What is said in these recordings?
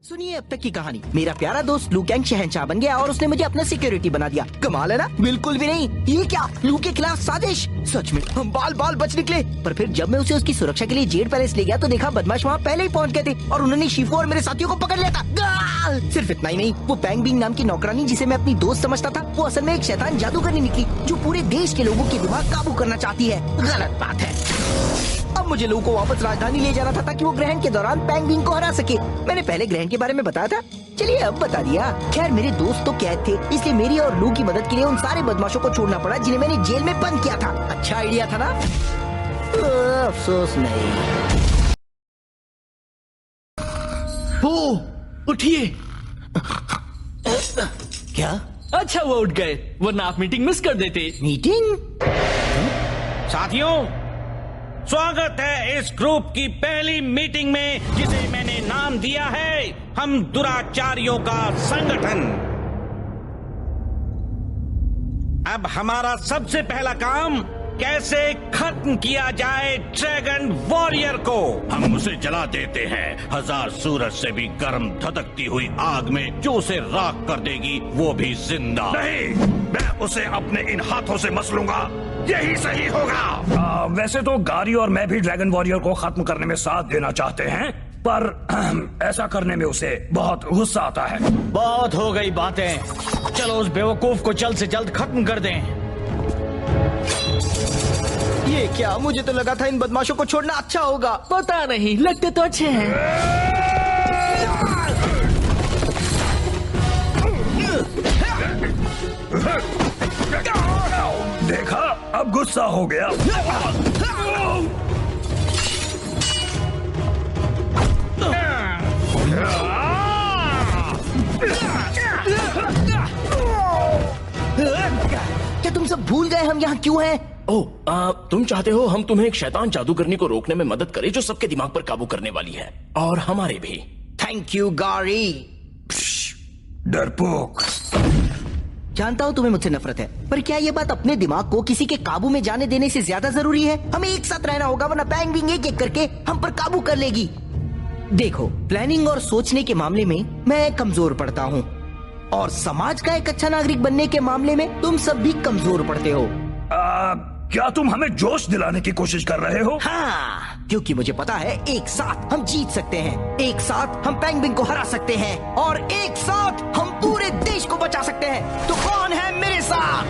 सुनिए अब तक की कहानी। मेरा प्यारा दोस्त लू कैंग शहंशाह बन गया और उसने मुझे अपना सिक्योरिटी बना दिया। कमाल है ना? बिल्कुल भी नहीं। ये क्या, लू के खिलाफ साजिश? सच में हम बाल बाल बच निकले। पर फिर जब मैं उसे उसकी सुरक्षा के लिए जेड पैलेस ले गया तो देखा बदमाश वहाँ पहले ही पहुँच गए थे और उन्होंने शिफू और मेरे साथियों को पकड़ लिया था। सिर्फ इतना ही नहीं, वो पैंग बिंग नाम की नौकरानी जिसे मैं अपनी दोस्त समझता था, वो असल में एक शैतान जादूगरनी निकली जो पूरे देश के लोगों के दिमाग काबू करना चाहती है। गलत बात है। अब मुझे लू को वापस राजधानी ले जाना था ताकि वो ग्रहण के दौरान पैंग बिंग को हरा सके। मैंने पहले ग्रहण के बारे में बताया था, चलिए अब बता दिया। खैर मेरे दोस्त तो कैद थे, इसलिए मेरी और लू की मदद के लिए उन सारे बदमाशों को छोड़ना पड़ा जिन्हें मैंने जेल में बंद किया था। अच्छा आइडिया था ना? अफसोस नहीं। उठिए। क्या? अच्छा वो उठ गए, वरना आप मीटिंग मिस कर देते। मीटिंग? साथियों, स्वागत है इस ग्रुप की पहली मीटिंग में जिसे मैंने नाम दिया है हम दुराचारियों का संगठन। अब हमारा सबसे पहला काम कैसे खत्म किया जाए ड्रैगन वॉरियर को। हम उसे जला देते हैं, 1000 सूरज से भी गर्म धधकती हुई आग में जो उसे राख कर देगी, वो भी जिंदा। नहीं, मैं उसे अपने इन हाथों से मस लूंगा, यही सही होगा। वैसे तो गारी और मैं भी ड्रैगन वॉरियर को खत्म करने में साथ देना चाहते हैं, पर ऐसा करने में उसे बहुत गुस्सा आता है। बहुत हो गई बातें, चलो उस बेवकूफ को जल्द से जल्द खत्म कर दें। ये क्या, मुझे तो लगा था इन बदमाशों को छोड़ना अच्छा होगा। पता नहीं, लगते तो अच्छे हैं। देखा, अब गुस्सा हो गया। क्या तुम सब भूल गए हम यहाँ क्यों हैं? तुम चाहते हो हम तुम्हें एक शैतान जादूगरनी को रोकने में मदद करें जो सबके दिमाग पर काबू करने वाली है, और हमारे भी। थैंक यू गारी। डरपोक। जानता हूँ तुम्हें मुझसे नफरत है, पर क्या ये बात अपने दिमाग को किसी के काबू में जाने देने से ज्यादा जरूरी है? हमें एक साथ रहना होगा, वरना पैंग बिंग एक एक करके हम पर काबू कर लेगी। देखो, प्लानिंग और सोचने के मामले में मैं कमजोर पड़ता हूँ, और समाज का एक अच्छा नागरिक बनने के मामले में तुम सब भी कमजोर पड़ते हो। क्या तुम हमें जोश दिलाने की कोशिश कर रहे हो? हाँ, क्योंकि मुझे पता है एक साथ हम जीत सकते हैं, एक साथ हम पैंग बिंग को हरा सकते हैं, और एक साथ हम पूरे देश को बचा सकते हैं। तो कौन है मेरे साथ?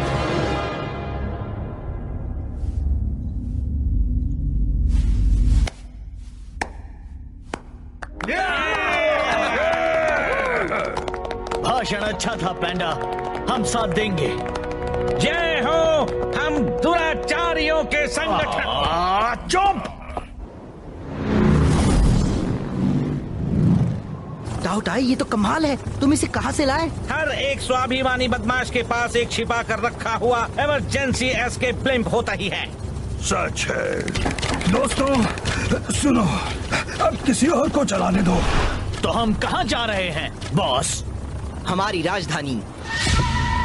भाषण अच्छा था पैंडा, हम साथ देंगे। जय हो हम दुराचारियों के संगठन। चुप! डाउट आई, ये तो कमाल है। तुम इसे कहाँ से लाए? हर एक स्वाभिमानी बदमाश के पास एक छिपा कर रखा हुआ इमरजेंसी एस्केप ब्लिम्प होता ही है। सच है। दोस्तों सुनो, अब किसी और को चलाने दो। तो हम कहाँ जा रहे हैं बॉस? हमारी राजधानी।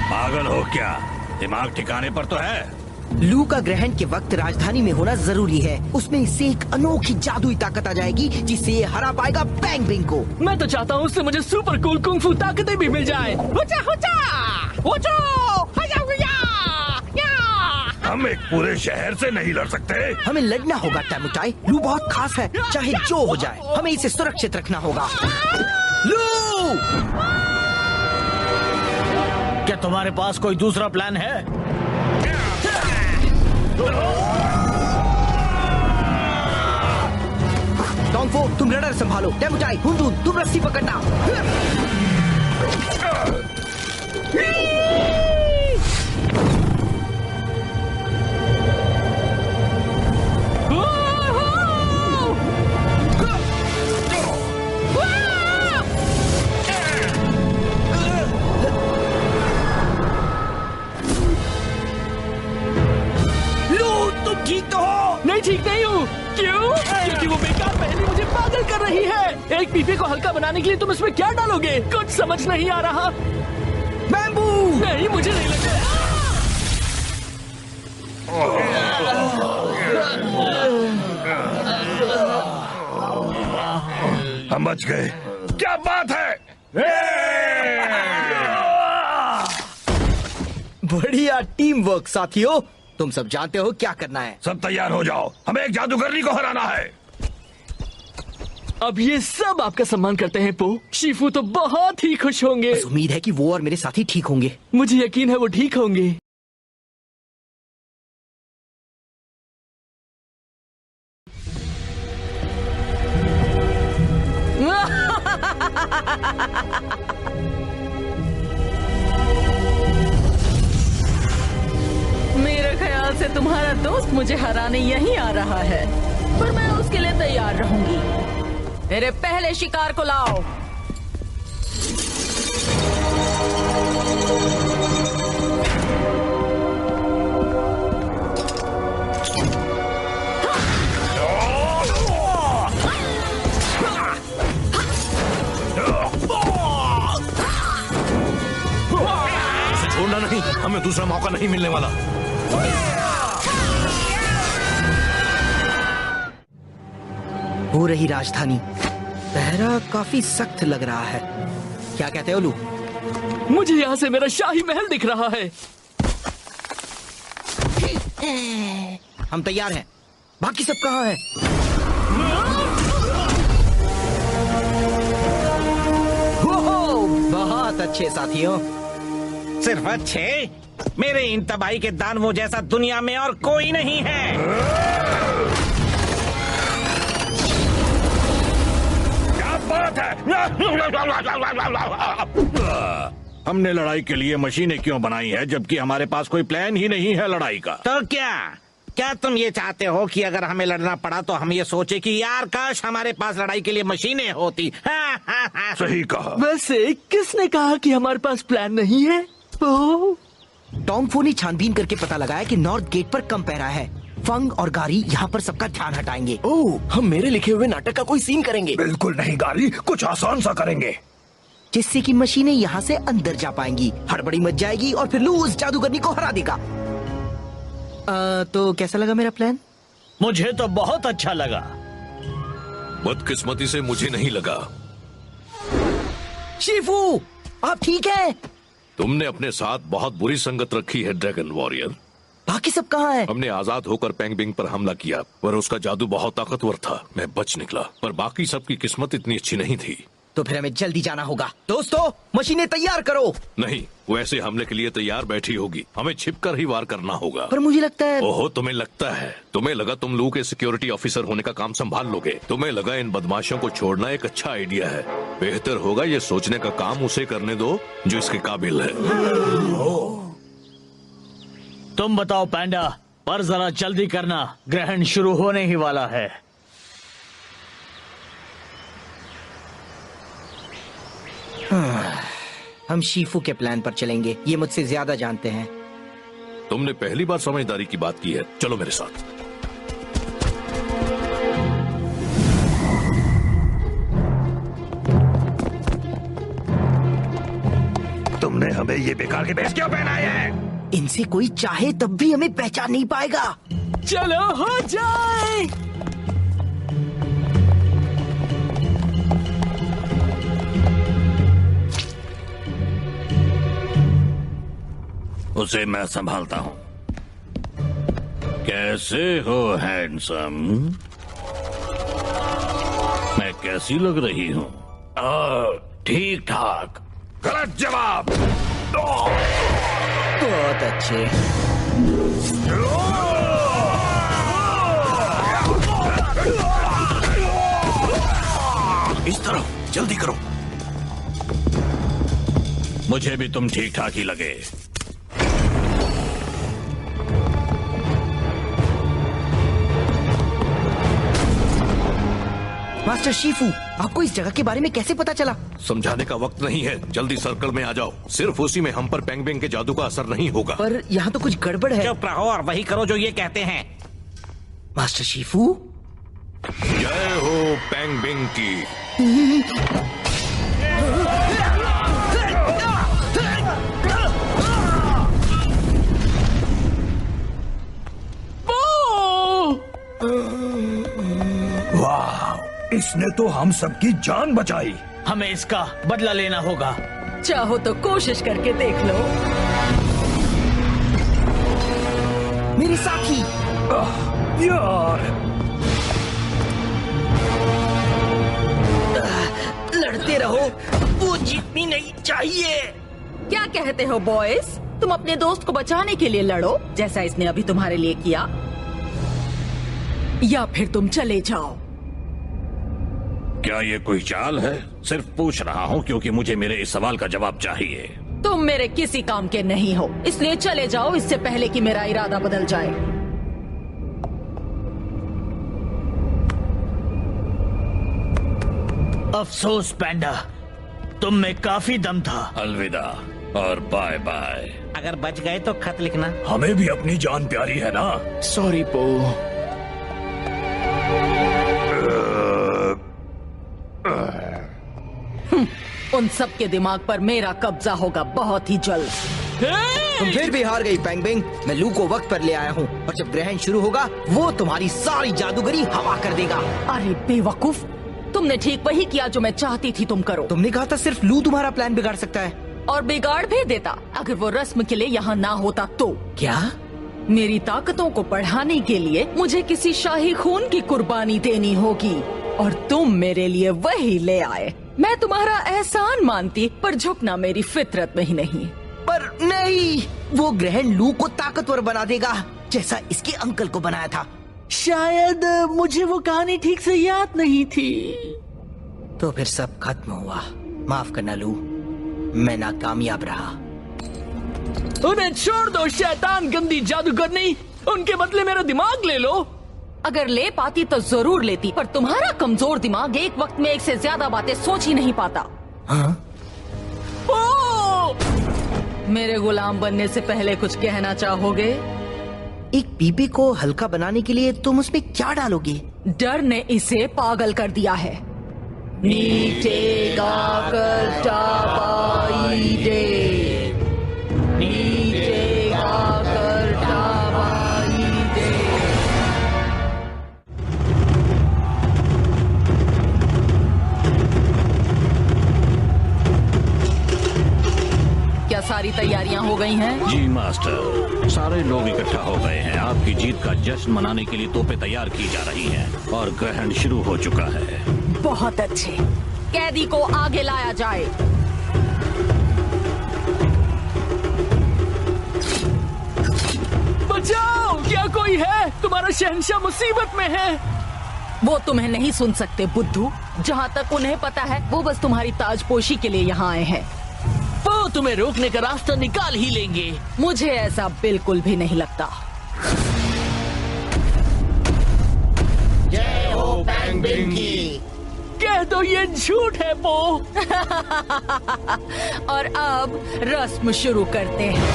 पागल हो क्या? दिमाग ठिकाने पर तो है। लू का ग्रहण के वक्त राजधानी में होना जरूरी है। उसमें इससे एक अनोखी जादुई ताकत आ जाएगी जिससे ये हरा पाएगा पैंग बिंग को। मैं तो चाहता हूँ उससे मुझे सुपर कूल कुंग फू ताकतें भी मिल जाए। हम एक पूरे शहर से नहीं लड़ सकते। हमें लड़ना होगा टैमुटाई। लू बहुत खास है, चाहे जो हो जाए हमें इसे सुरक्षित रखना होगा। लू! क्या तुम्हारे पास कोई दूसरा प्लान है? टोंगफो, तुम रडर संभालो। टैमुटाई, हुंडून, तुम रस्सी पकड़ना। ठीक तो हो? नहीं, ठीक नहीं हूँ। क्यों? क्योंकि वो बेकार पहले मुझे पागल कर रही है। एक पीपे को हल्का बनाने के लिए तुम इसमें क्या डालोगे? कुछ समझ नहीं आ रहा। बैम्बू! नहीं, मुझे नहीं लगता। हम बच गए। क्या बात है। बढ़िया टीम वर्क साथियों। तुम सब जानते हो क्या करना है। सब तैयार हो जाओ, हमें एक जादूगरनी को हराना है। अब ये सब आपका सम्मान करते हैं पो। शिफू तो बहुत ही खुश होंगे। बस उम्मीद है कि वो और मेरे साथी ठीक होंगे। मुझे यकीन है वो ठीक होंगे। मेरे ख्याल से तुम्हारा दोस्त मुझे हराने यहीं आ रहा है, पर मैं उसके लिए तैयार रहूंगी। मेरे पहले शिकार को लाओ। छोड़ना नहीं, हमें दूसरा मौका नहीं मिलने वाला। हो रही राजधानी। पहरा काफी सख्त लग रहा है। क्या कहते हो लू? मुझे यहाँ से मेरा शाही महल दिख रहा है। हम तैयार हैं। बाकी सब कहाँ हैं? ओहो, बहुत अच्छे साथियों। सिर्फ अच्छे? मेरे इन तबाही के दानवों जैसा दुनिया में और कोई नहीं है। क्या बात है। हमने लड़ाई के लिए मशीनें क्यों बनाई है जबकि हमारे पास कोई प्लान ही नहीं है लड़ाई का? तो क्या तुम ये चाहते हो कि अगर हमें लड़ना पड़ा तो हम ये सोचे कि यार काश हमारे पास लड़ाई के लिए मशीनें होती? सही कहा। वैसे किसने कहा कि हमारे पास प्लान नहीं है? पो टोंग फो ने छानबीन करके पता लगाया कि नॉर्थ गेट पर कम पहरा है। फंग और गारी यहाँ पर सबका ध्यान हटाएंगे। ओह, हम मेरे लिखे हुए नाटक का कोई सीन करेंगे। बिल्कुल नहीं गाली, कुछ आसान सा करेंगे जिससे कि मशीनें यहाँ से अंदर जा पाएंगी, हड़बड़ी मच जाएगी और फिर लू उस जादूगरनी को हरा देगा। तो कैसा लगा मेरा प्लान? मुझे तो बहुत अच्छा लगा। बदकिस्मती से मुझे नहीं लगा। शिफू, आप ठीक हैं? तुमने अपने साथ बहुत बुरी संगत रखी है ड्रैगन वॉरियर। बाकी सब कहाँ हैं? हमने आजाद होकर पेंगबिंग पर हमला किया, पर उसका जादू बहुत ताकतवर था। मैं बच निकला, पर बाकी सबकी किस्मत इतनी अच्छी नहीं थी। तो फिर हमें जल्दी जाना होगा। दोस्तों, मशीनें तैयार करो। नहीं, वो ऐसे हमले के लिए तैयार बैठी होगी। हमें छिपकर ही वार करना होगा। पर मुझे लगता है। ओहो, तुम्हें लगता है? तुम्हें लगा तुम लू के सिक्योरिटी ऑफिसर होने का काम संभाल लोगे। तुम्हें लगा इन बदमाशों को छोड़ना एक अच्छा आइडिया है। बेहतर होगा ये सोचने का काम उसे करने दो जो इसके काबिल है। तुम बताओ पैंडा, पर जरा जल्दी करना, ग्रहण शुरू होने ही वाला है। हम शीफू के प्लान पर चलेंगे। ये मुझसे ज्यादा जानते हैं। तुमने पहली बार समझदारी की बात की है। चलो मेरे साथ। तुमने हमें ये बेकार के भेष क्यों पहनाए हैं? इनसे कोई चाहे तब भी हमें पहचान नहीं पाएगा। चलो हो जाए। उसे मैं संभालता हूँ। कैसे हो हैंडसम? मैं कैसी लग रही हूँ? ठीक ठाक। गलत जवाब। बहुत अच्छे। इस तरफ जल्दी करो। मुझे भी तुम ठीक ठाक ही लगे। मास्टर शीफू, आपको इस जगह के बारे में कैसे पता चला? समझाने का वक्त नहीं है, जल्दी सर्कल में आ जाओ। सिर्फ उसी में हम पर पेंगबिंग के जादू का असर नहीं होगा। पर यहाँ तो कुछ गड़बड़ है। चुप रहो और वही करो जो ये कहते हैं। मास्टर शीफू, जय हो पेंगबिंग की। वाह, इसने तो हम सबकी जान बचाई। हमें इसका बदला लेना होगा। चाहो तो कोशिश करके देख लो। मेरे साथी। यार, लड़ते रहो, वो जीतनी नहीं चाहिए। क्या कहते हो बॉयज? तुम अपने दोस्त को बचाने के लिए लड़ो, जैसा इसने अभी तुम्हारे लिए किया, या फिर तुम चले जाओ। क्या ये कोई चाल है? सिर्फ पूछ रहा हूँ क्योंकि मुझे मेरे इस सवाल का जवाब चाहिए। तुम मेरे किसी काम के नहीं हो, इसलिए चले जाओ इससे पहले कि मेरा इरादा बदल जाए। अफसोस पैंडा, तुम में काफी दम था। अलविदा और बाय बाय। अगर बच गए तो खत लिखना। हमें भी अपनी जान प्यारी है ना। सॉरी पो। उन सब के दिमाग पर मेरा कब्जा होगा बहुत ही जल्द। तुम फिर भी हार गई पैंग बिंग। मैं लू को वक्त पर ले आया हूँ और जब ग्रहण शुरू होगा वो तुम्हारी सारी जादूगरी हवा कर देगा। अरे बेवकूफ, तुमने ठीक वही किया जो मैं चाहती थी तुम करो। तुमने कहा था सिर्फ लू तुम्हारा प्लान बिगाड़ सकता है। और बिगाड़ भी देता अगर वो रस्म के लिए यहाँ ना होता तो। क्या? मेरी ताकतों को बढ़ाने के लिए मुझे किसी शाही खून की कुर्बानी देनी होगी और तुम मेरे लिए वही ले आए। मैं तुम्हारा एहसान मानती, पर झुकना मेरी फितरत में ही नहीं। पर नहीं, वो ग्रहण लू को ताकतवर बना देगा जैसा इसके अंकल को बनाया था। शायद मुझे वो कहानी ठीक से याद नहीं थी। तो फिर सब खत्म हुआ। माफ करना लू, मैं नाकामयाब रहा। उन्हें छोड़ दो शैतान गंदी जादूगरनी, उनके बदले मेरा दिमाग ले लो। अगर ले पाती तो जरूर लेती, पर तुम्हारा कमजोर दिमाग एक वक्त में एक से ज्यादा बातें सोच ही नहीं पाता। हाँ? मेरे गुलाम बनने से पहले कुछ कहना चाहोगे? एक पीपे को हल्का बनाने के लिए तुम उसमें क्या डालोगे? डर ने इसे पागल कर दिया है। नीचे गाकर टापाई दे, नीचे गाकर टापाई दे। क्या सारी तैयारियां हो गई हैं? जी मास्टर, सारे लोग इकट्ठा हो गए हैं। आपकी जीत का जश्न मनाने के लिए तोपें तैयार की जा रही हैं और ग्रहण शुरू हो चुका है। बहुत अच्छे, कैदी को आगे लाया जाए। बचाओ, क्या कोई है? तुम्हारा शहंशाह मुसीबत में है। वो तुम्हें नहीं सुन सकते बुद्धू। जहाँ तक उन्हें पता है वो बस तुम्हारी ताजपोशी के लिए यहाँ आए हैं। वो तुम्हें रोकने का रास्ता निकाल ही लेंगे। मुझे ऐसा बिल्कुल भी नहीं लगता। जय हो पैंग बिंग की। कह दो ये झूठ है पो। और अब रस्म शुरू करते हैं।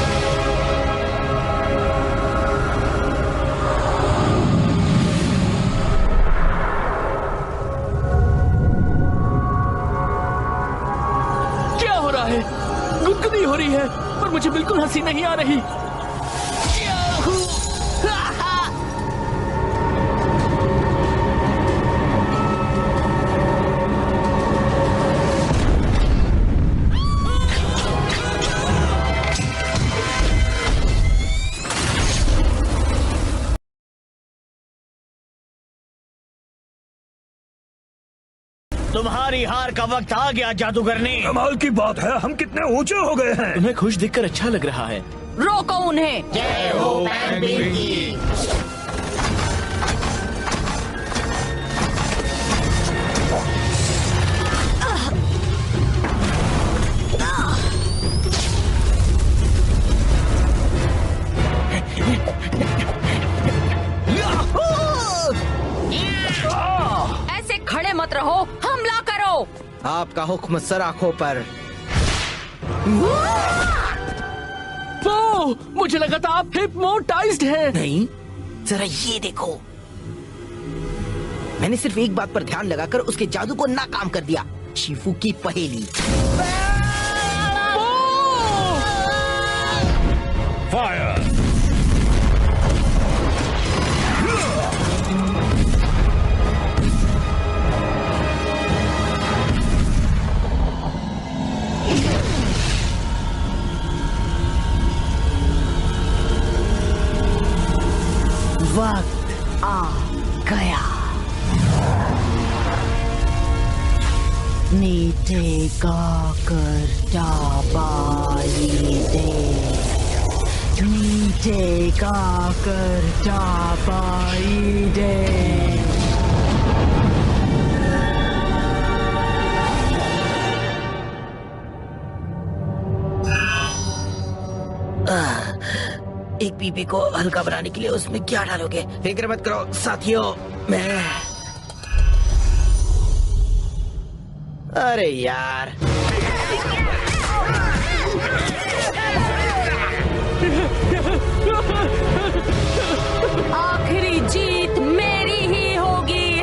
क्या हो रहा है? गुदगुदी हो रही है, पर मुझे बिल्कुल हंसी नहीं आ रही। तुम्हारी हार का वक्त आ गया जादूगरनी। कमाल की बात है, हम कितने ऊंचे हो गए हैं। तुम्हें खुश दिखकर अच्छा लग रहा है। रोको उन्हें। जय हो पैंग बिंग की। ऐसे खड़े मत रहो, हमला करो। आपका हुक्म सर आंखों पर। पो, मुझे लगा था आप हिप्नोटाइज्ड हैं। नहीं, जरा ये देखो। मैंने सिर्फ एक बात पर ध्यान लगाकर उसके जादू को नाकाम कर दिया। शिफू की पहेली। फायर! नीचे काकर टापाई दे, नीचे काकर टापाई दे। एक पीपी को हल्का बनाने के लिए उसमें क्या डालोगे? फिक्र मत करो साथियों, मैं... अरे यार, आखिरी जीत मेरी ही होगी।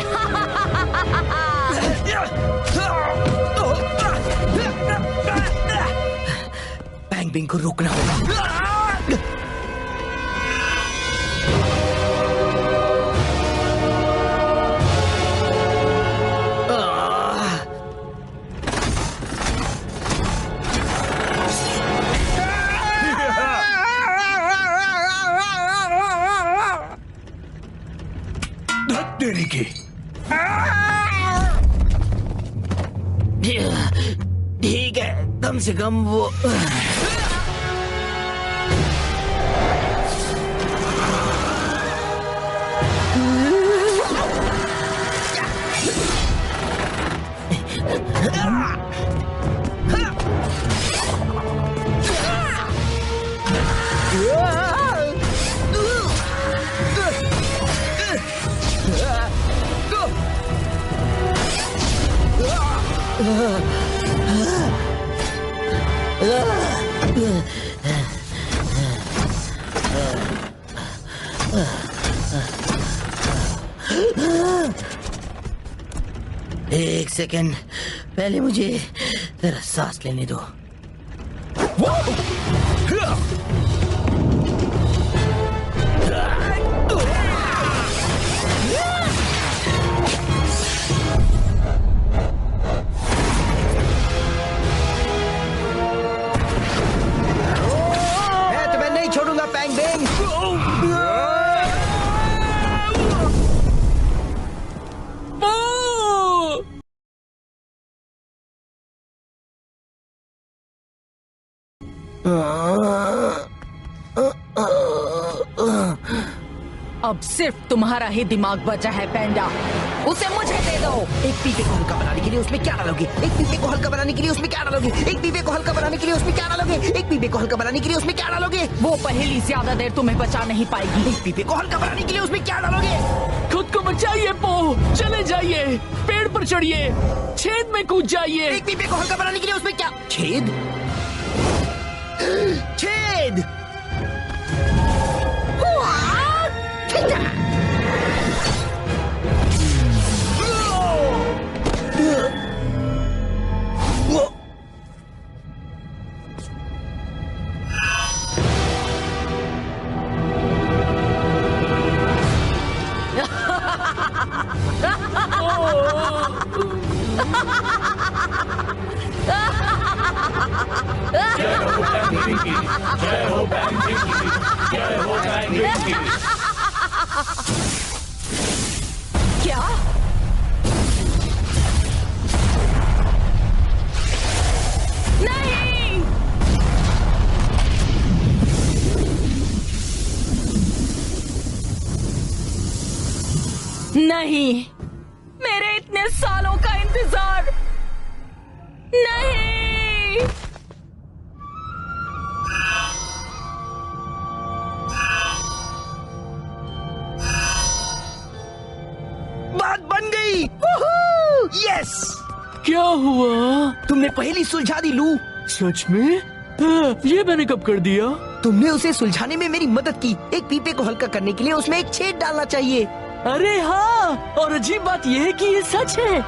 बैंग बिंग को रोकना होगा। देरी की। ठीक है, कम से कम वो... एक सेकंड, पहले मुझे जरा सांस लेने दो। मैं तुम्हें नहीं छोड़ूंगा बैंग बिंग। अब सिर्फ तुम्हारा ही दिमाग बचा है पैंडा, उसे मुझे दे दो। एक पीपे को हल्का बनाने के लिए उसमें क्या डालोगे? एक पीपे को हल्का बनाने के लिए उसमें क्या डालोगे? एक पीपे को हल्का बनाने के लिए उसमें क्या डालोगे? एक पीपे को हल्का बनाने के लिए उसमें क्या डालोगे? वो पहेली ज्यादा देर तुम्हें बचा नहीं पाएगी। एक पीपे को हल्का बनाने के लिए उसमें क्या डालोगे? खुद को बचाइए पो, चले जाइए, पेड़ पर चढ़िए, छेद में कूद जाइए। एक पीपे को हल्का बनाने के लिए उसमें क्या? छेद? छेद! क्या? नहीं! नहीं, मेरे इतने सालों का इंतजार नहीं। बात बन गई। यस! क्या हुआ? तुमने पहली सुलझा दी लू। सच में? ये मैंने कब कर दिया? तुमने उसे सुलझाने में मेरी मदद की। एक पीपे को हल्का करने के लिए उसमें एक छेद डालना चाहिए। अरे हाँ, और अजीब बात यह है कि ये सच है।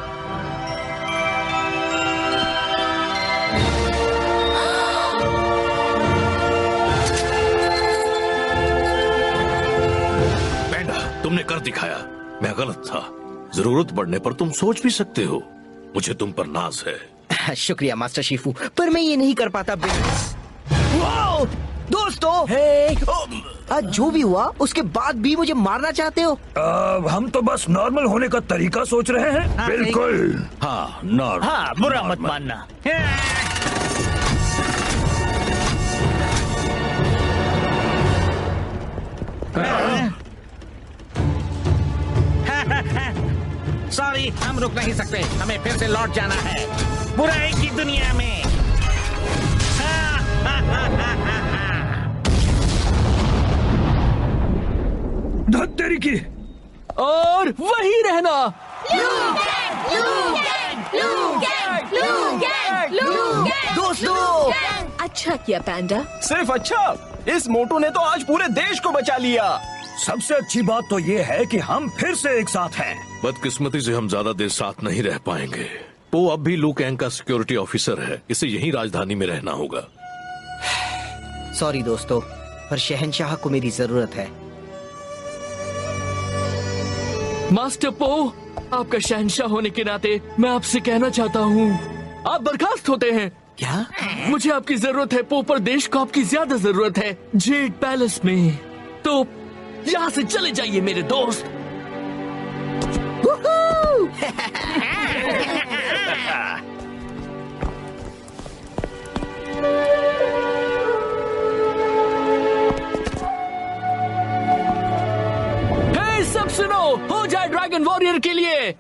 पैंडा, तुमने कर दिखाया। मैं गलत था। जरूरत पड़ने पर तुम सोच भी सकते हो। मुझे तुम पर नाज है। शुक्रिया मास्टर शिफू, पर मैं ये नहीं कर पाता। वाओ! दोस्तों, आज जो भी हुआ उसके बाद भी मुझे मारना चाहते हो? हम तो बस नॉर्मल होने का तरीका सोच रहे हैं। हाँ, बिल्कुल। हाँ नॉर्मल। हाँ, बुरा मत मानना। सॉरी, हम रुक नहीं सकते, हमें फिर से लौट जाना है बुराई की दुनिया में। धत्तेरी की। और वही रहना। दोस्तों, अच्छा किया पैंडा। सिर्फ अच्छा, इस मोटू ने तो आज पूरे देश को बचा लिया। सबसे अच्छी बात तो ये है कि हम फिर से एक साथ हैं। बदकिस्मती से हम ज्यादा देर साथ नहीं रह पाएंगे। वो अब भी लू कैंग का सिक्योरिटी ऑफिसर है, इसे यहीं राजधानी में रहना होगा। सॉरी दोस्तों, पर शहंशाह को मेरी जरूरत है। मास्टर पो, आपका शहंशाह होने के नाते मैं आपसे कहना चाहता हूँ, आप बर्खास्त होते हैं। क्या? मुझे आपकी जरूरत है पो, पर देश को आपकी ज्यादा जरूरत है जेड पैलेस में। तो यहाँ से चले जाइए मेरे दोस्त। हे सब सुनो, हो जाए ड्रैगन वॉरियर के लिए